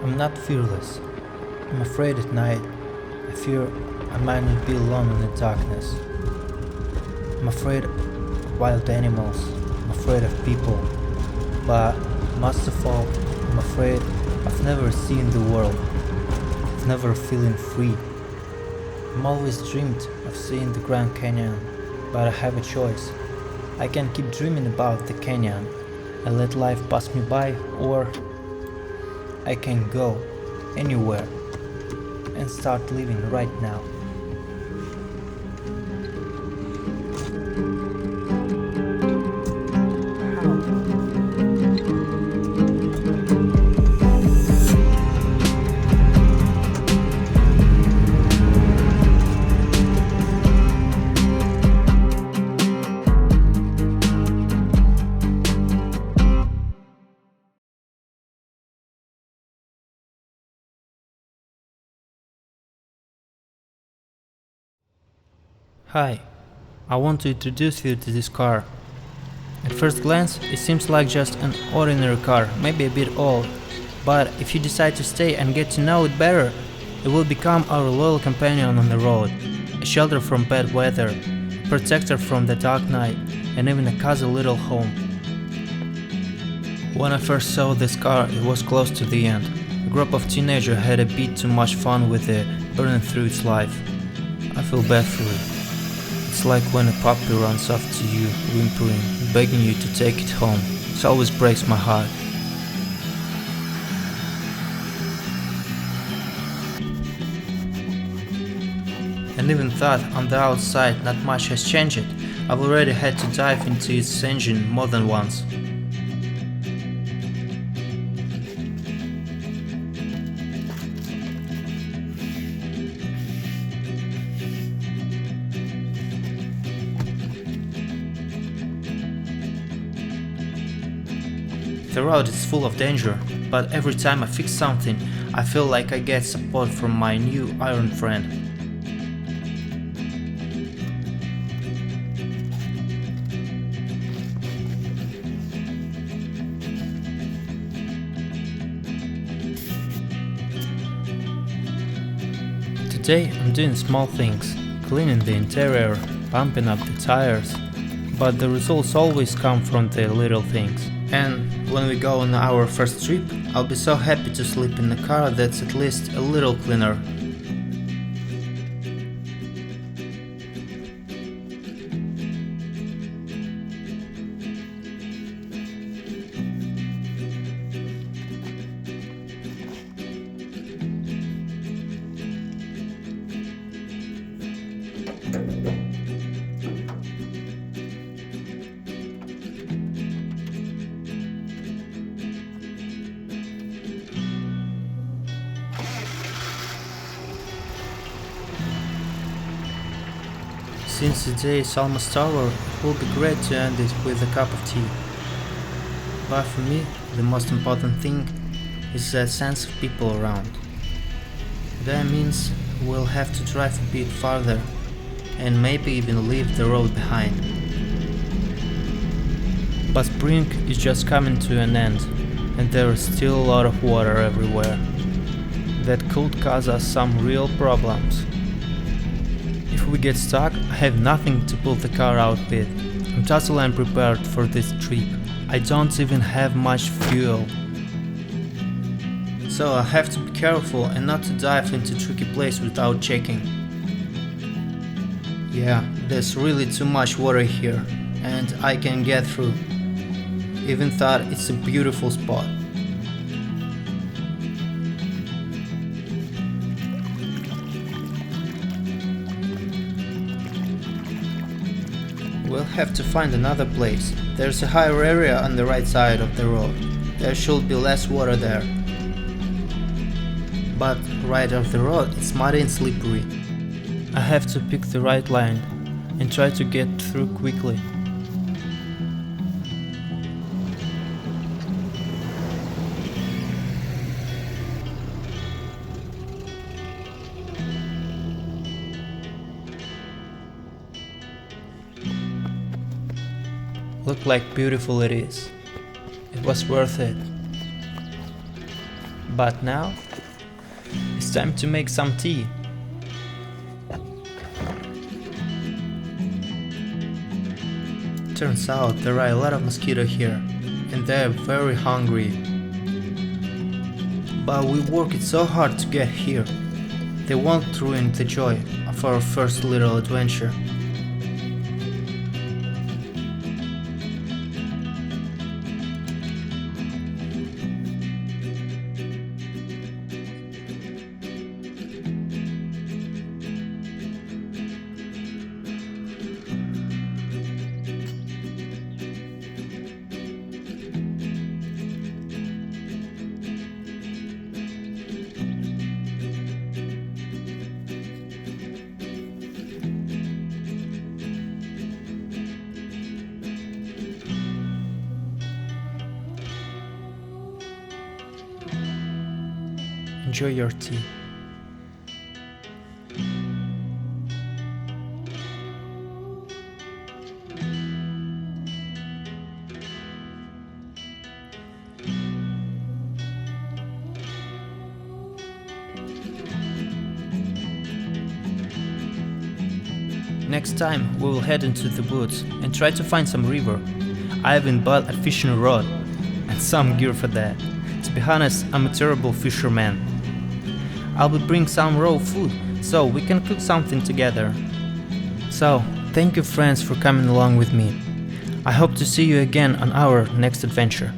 I'm not fearless. I'm afraid at night. I fear I might not be alone in the darkness. I'm afraid of wild animals. I'm afraid of people. But most of all, I'm afraid of never seeing the world, of never feeling free. I'm always dreamed of seeing the Grand Canyon, but I have a choice. I can keep dreaming about the canyon and let life pass me by, or I can go anywhere and start living right now. Hi, I want to introduce you to this car. At first glance, it seems like just an ordinary car, maybe a bit old, but if you decide to stay and get to know it better, it will become our loyal companion on the road, a shelter from bad weather, a protector from the dark night, and even a cozy little home. When I first saw this car, it was close to the end. A group of teenagers had a bit too much fun with it, burning through its life. I feel bad for it. It's like when a puppy runs off to you, whimpering, begging you to take it home. It always breaks my heart. And even though on the outside not much has changed, I've already had to dive into its engine more than once. The road is full of danger, but every time I fix something, I feel like I get support from my new iron friend. Today I'm doing small things, cleaning the interior, pumping up the tires, but the results always come from the little things. And when we go on our first trip, I'll be so happy to sleep in a car that's at least a little cleaner. Since the day is almost over, it will be great to end it with a cup of tea. But for me, the most important thing is that sense of people around. That means we'll have to drive a bit farther and maybe even leave the road behind. But spring is just coming to an end, and there is still a lot of water everywhere. That could cause us some real problems. If we get stuck, I have nothing to pull the car out with. I'm totally unprepared for this trip. I don't even have much fuel. So I have to be careful and not to dive into a tricky place without checking. Yeah, there's really too much water here, and I can get through. Even though it's a beautiful spot. We'll have to find another place. There's a higher area on the right side of the road. There should be less water there. But right off the road it's muddy and slippery. I have to pick the right line and try to get through quickly. Look like beautiful it is. It was worth it. But now, it's time to make some tea. Turns out there are a lot of mosquitoes here, and they're very hungry. But we worked so hard to get here. They won't ruin the joy of our first little adventure. Enjoy your tea. Next time we will head into the woods and try to find some river. I even bought a fishing rod and some gear for that. To be honest, I'm a terrible fisherman. I will bring some raw food so we can cook something together. So, thank you friends for coming along with me. I hope to see you again on our next adventure.